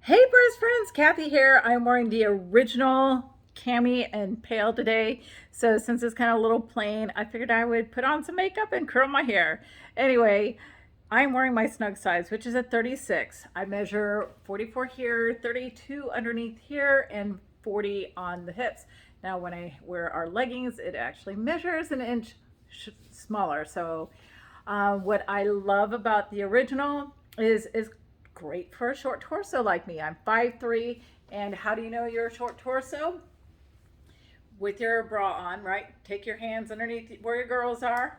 Hey, Bruce friends, Kathy here. I'm wearing the original cami and pale today. So since it's kind of a little plain, I figured I would put on some makeup and curl my hair. Anyway, I'm wearing my snug size, which is a 36. I measure 44 here, 32 underneath here, and 40 on the hips. Now, when I wear our leggings, it actually measures an inch smaller. So what I love about the original is great for a short torso like me. I'm 5'3", and how do you know you're a short torso? With your bra on, right? Take your hands underneath where your girls are.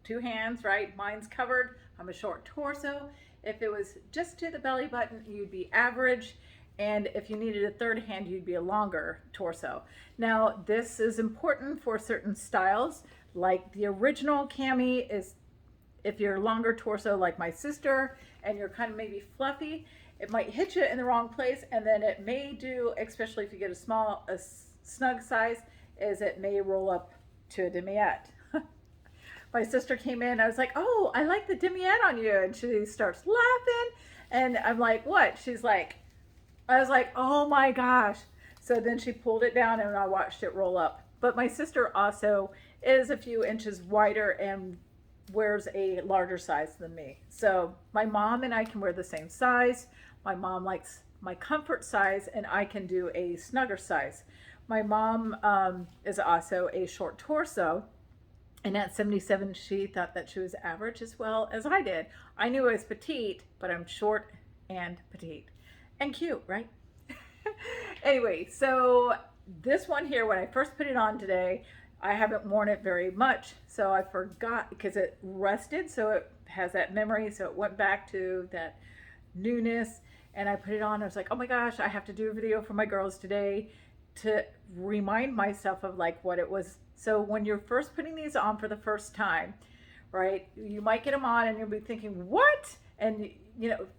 Two hands, right? Mine's covered. I'm a short torso. If it was just to the belly button, you'd be average. And if you needed a third hand, you'd be a longer torso. Now, this is important for certain styles. Like the original cami is if you're longer torso like my sister and you're kind of maybe fluffy, it might hit you in the wrong place, and then it may do, especially if you get a snug size, is it may roll up to a demiette. My sister came in, I was like, oh, I like the demiette on you, and she starts laughing, and I'm like, what? She's like, I was like, oh my gosh. So then she pulled it down and I watched it roll up. But my sister also is a few inches wider and wears a larger size than me. So my mom and I can wear the same size. My mom likes my comfort size, and I can do a snugger size. My mom is also a short torso, and at 77, she thought that she was average as well as I did. I knew I was petite, but I'm short and petite and cute, right? Anyway, so this one here, when I first put it on today, I haven't worn it very much, so I forgot because it rusted, so it has that memory, so it went back to that newness, and I put it on. I was like, oh my gosh, I have to do a video for my girls today to remind myself of like what it was. So when you're first putting these on for the first time, right, you might get them on and you'll be thinking, what? And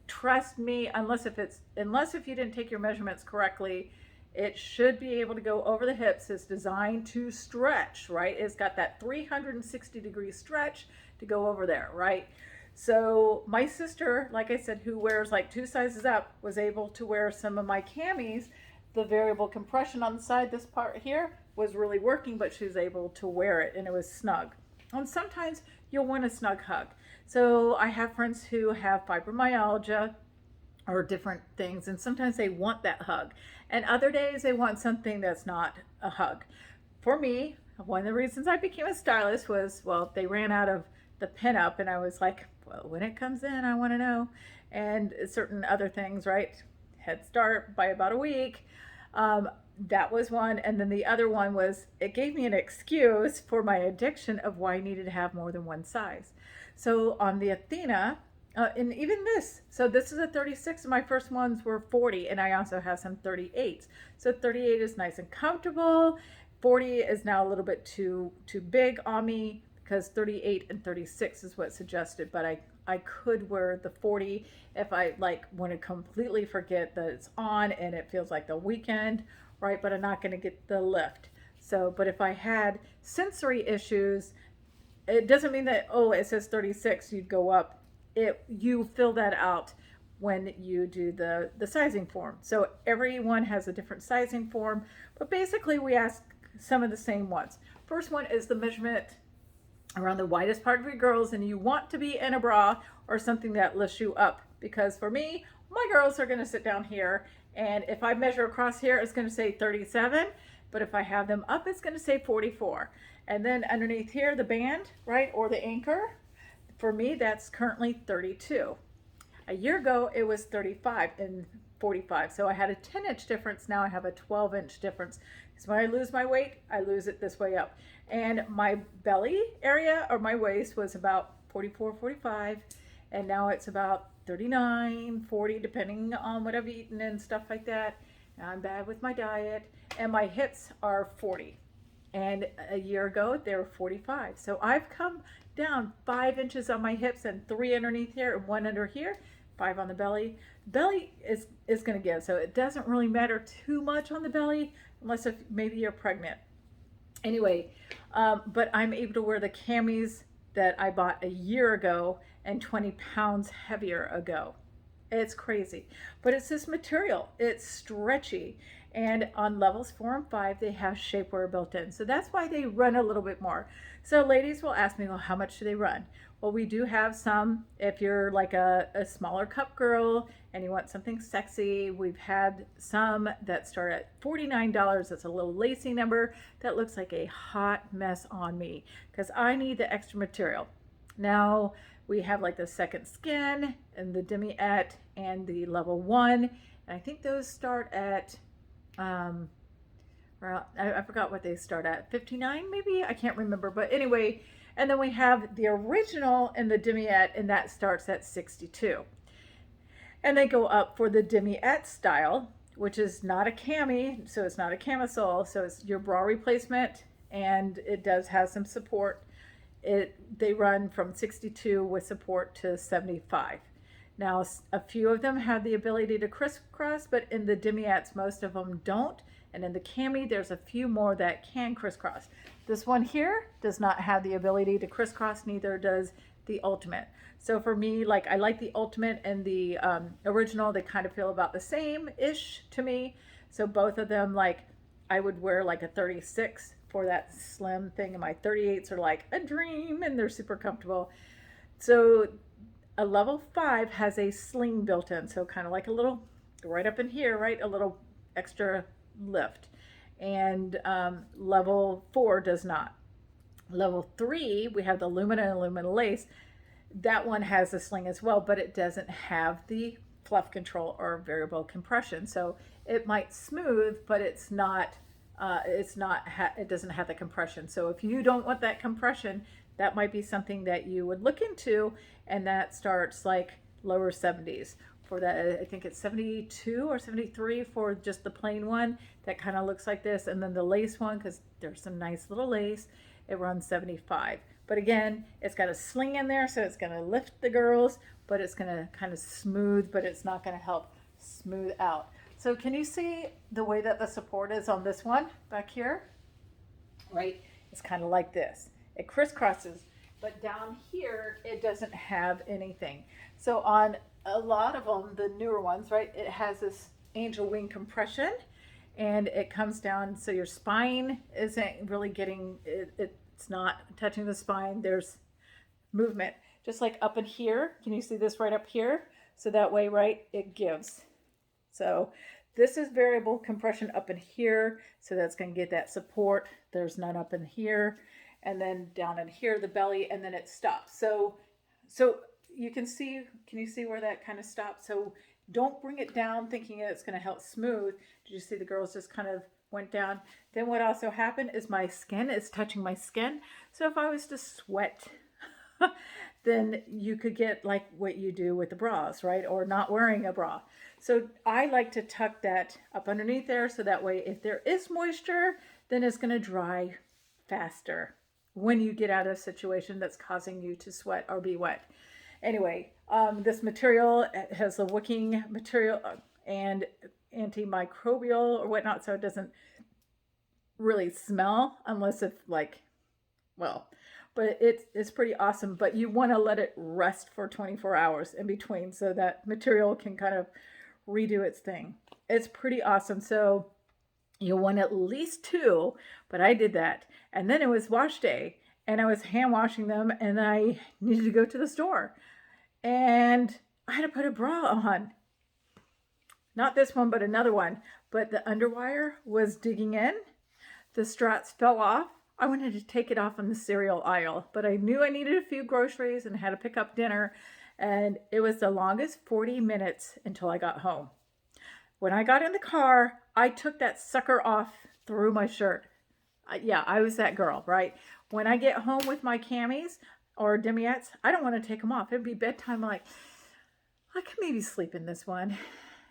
trust me, unless if you didn't take your measurements correctly, it should be able to go over the hips. It's designed to stretch, right? It's got that 360-degree stretch to go over there, right? So my sister, like I said, who wears like two sizes up, was able to wear some of my camis. The variable compression on the side, this part here, was really working, but she was able to wear it and it was snug. And sometimes you'll want a snug hug. So I have friends who have fibromyalgia or different things, and sometimes they want that hug, and other days they want something that's not a hug. For me, one of the reasons I became a stylist was, well, they ran out of the pinup, and I was like, well, when it comes in, I want to know. And certain other things, right? Head start by about a week. That was one, and then the other one was, it gave me an excuse for my addiction of why I needed to have more than one size. So on the Athena, and even this, so this is a 36, and my first ones were 40, and I also have some 38s. So 38 is nice and comfortable. 40 is now a little bit too big on me, because 38 and 36 is what's suggested, but I could wear the 40 if I like want to completely forget that it's on and it feels like the weekend, right? But I'm not going to get the lift. So, but if I had sensory issues, it doesn't mean that, oh, it says 36, you'd go up. You fill that out when you do the sizing form. So everyone has a different sizing form, but basically we ask some of the same ones. First one is the measurement around the widest part of your girls, and you want to be in a bra or something that lifts you up, because for me, my girls are going to sit down here, and if I measure across here, it's going to say 37, but if I have them up, it's going to say 44. And then underneath here, the band, right, or the anchor, for me, that's currently 32. A year ago, it was 35 and 45. So I had a 10-inch difference. Now I have a 12-inch difference. Because when I lose my weight, I lose it this way up. And my belly area or my waist was about 44, 45. And now it's about 39, 40, depending on what I've eaten and stuff like that. I'm bad with my diet. And my hips are 40. And a year ago, they were 45. So I've come down 5 inches on my hips and 3 underneath here and 1 under here, 5 on the belly. Belly is going to give, so it doesn't really matter too much on the belly unless if maybe you're pregnant. Anyway, but I'm able to wear the camis that I bought a year ago and 20 pounds heavier ago. It's crazy. But it's this material. It's stretchy. And on levels 4 and 5, they have shapewear built in. So that's why they run a little bit more. So ladies will ask me, well, how much do they run? Well, we do have some. If you're like a smaller cup girl and you want something sexy, we've had some that start at $49. That's a little lacy number that looks like a hot mess on me because I need the extra material. Now, we have like the second skin and the demi-ette and the level 1. And I think those start at, well, I forgot what they start at, 59 maybe? I can't remember. But anyway, and then we have the original and the demi-ette, and that starts at 62. And they go up for the demi-ette style, which is not a cami, so it's not a camisole, so it's your bra replacement, and it does have some support. They run from 62 with support to 75. Now, a few of them have the ability to crisscross, but in the demi-ettes, most of them don't. And in the cami, there's a few more that can crisscross. This one here does not have the ability to crisscross, neither does the ultimate. So for me, like, I like the ultimate and the original. They kind of feel about the same-ish to me. So both of them, like, I would wear like a 36 for that slim thing, and my 38s are like a dream, and they're super comfortable. So a level 5 has a sling built in, so kind of like a little, right up in here, right, a little extra lift. And level 4 does not. Level 3, we have the Lumina and Lumina Lace. That one has a sling as well, but it doesn't have the fluff control or variable compression. So it might smooth, but it's not, it doesn't have the compression. So if you don't want that compression, that might be something that you would look into, and that starts like lower 70s. For that, I think it's 72 or 73 for just the plain one that kind of looks like this. And then the lace one, because there's some nice little lace, it runs 75. But again, it's got a sling in there, so it's going to lift the girls, but it's going to kind of smooth, but it's not going to help smooth out. So can you see the way that the support is on this one back here? Right? It's kind of like this. It crisscrosses, but down here, it doesn't have anything. So on a lot of them, the newer ones, right, it has this angel wing compression, and it comes down, so your spine isn't really getting, it's not touching the spine. There's movement, just like up in here. Can you see this right up here? So that way, right, it gives. So this is variable compression up in here, so that's going to get that support. There's none up in here, and then down in here, the belly, and then it stops. So you can see, can you see where that kind of stops? So don't bring it down thinking it's going to help smooth. Did you see the girls just kind of went down? Then what also happened is my skin is touching my skin. So if I was to sweat, then you could get like what you do with the bras, right? Or not wearing a bra. So I like to tuck that up underneath there, so that way if there is moisture, then it's going to dry faster when you get out of a situation that's causing you to sweat or be wet. Anyway, this material has a wicking material and antimicrobial or whatnot, so it doesn't really smell unless it's like, well, but it's pretty awesome. But you want to let it rest for 24 hours in between, so that material can kind of redo its thing. It's pretty awesome. So you'll want at least 2, but I did that. And then it was wash day, and I was hand washing them, and I needed to go to the store. And I had to put a bra on. Not this one, but another one. But the underwire was digging in. The struts fell off. I wanted to take it off on the cereal aisle, but I knew I needed a few groceries and had to pick up dinner. And it was the longest 40 minutes until I got home. When I got in the car, I took that sucker off through my shirt. Yeah, I was that girl, right? When I get home with my camis or demi-ettes, I don't want to take them off. It'd be bedtime. I'm like, I could maybe sleep in this one.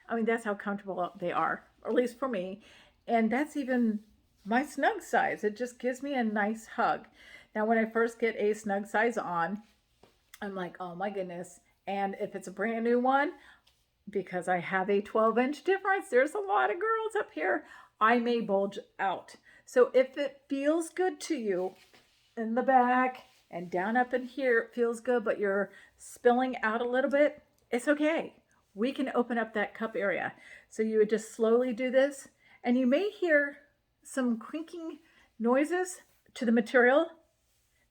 I mean, that's how comfortable they are, or at least for me. And that's even my snug size. It just gives me a nice hug. Now, when I first get a snug size on, I'm like, oh my goodness. And if it's a brand new one, because I have a 12-inch difference, there's a lot of girls up here, I may bulge out. So if it feels good to you in the back and down up in here, it feels good, but you're spilling out a little bit, it's okay. we can open up that cup area. So you would just slowly do this, and you may hear some crinking noises to the material.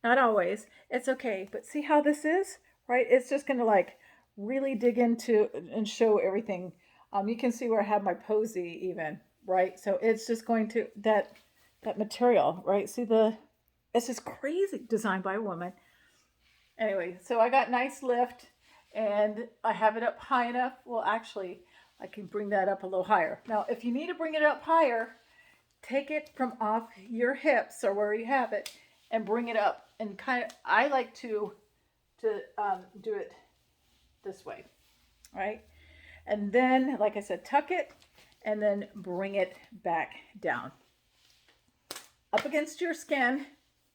Not always. It's okay. But see how this is, right? It's just going to like really dig into and show everything. You can see where I have my posy even, right? So it's just going to, that material, right? See it's just crazy, designed by a woman. Anyway, so I got nice lift and I have it up high enough. Well, actually, I can bring that up a little higher. Now, if you need to bring it up higher, take it from off your hips or where you have it and bring it up. And kind of, I like to do it this way, right? And then, like I said, tuck it and then bring it back down. Up against your skin,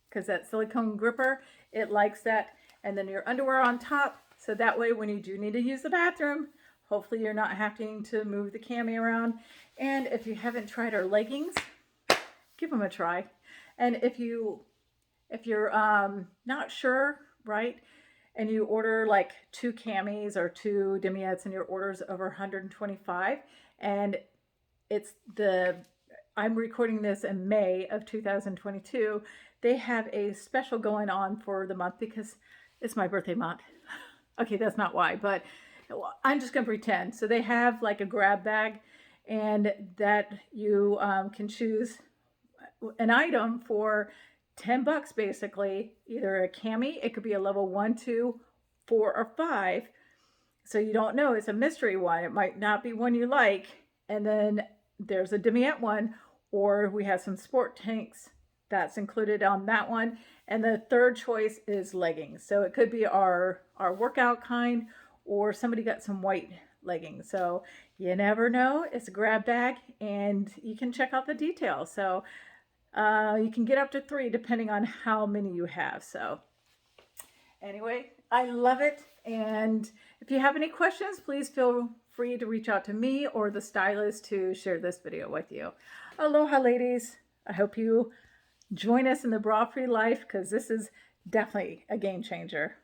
because that silicone gripper, it likes that. And then your underwear on top, so that way when you do need to use the bathroom, hopefully you're not having to move the cami around. And if you haven't tried our leggings, give them a try. And if you're not sure, right, and you order like 2 camis or 2 demiettes and your order's over 125, and I'm recording this in May of 2022, they have a special going on for the month because it's my birthday month. Okay, that's not why, but I'm just gonna pretend. So they have like a grab bag, and that you can choose an item for $10 basically, either a cami, it could be a level 1, 2, 4, or 5. So you don't know, it's a mystery one. It might not be one you like. And then there's a demiette one, or we have some sport tanks that's included on that one. And the third choice is leggings. So it could be our workout kind, or somebody got some white leggings. So you never know. It's a grab bag, and you can check out the details. So you can get up to 3 depending on how many you have. So anyway, I love it. And if you have any questions, please feel free to reach out to me or the stylist to share this video with you. Aloha, ladies. I hope you join us in the bra-free life, because this is definitely a game changer.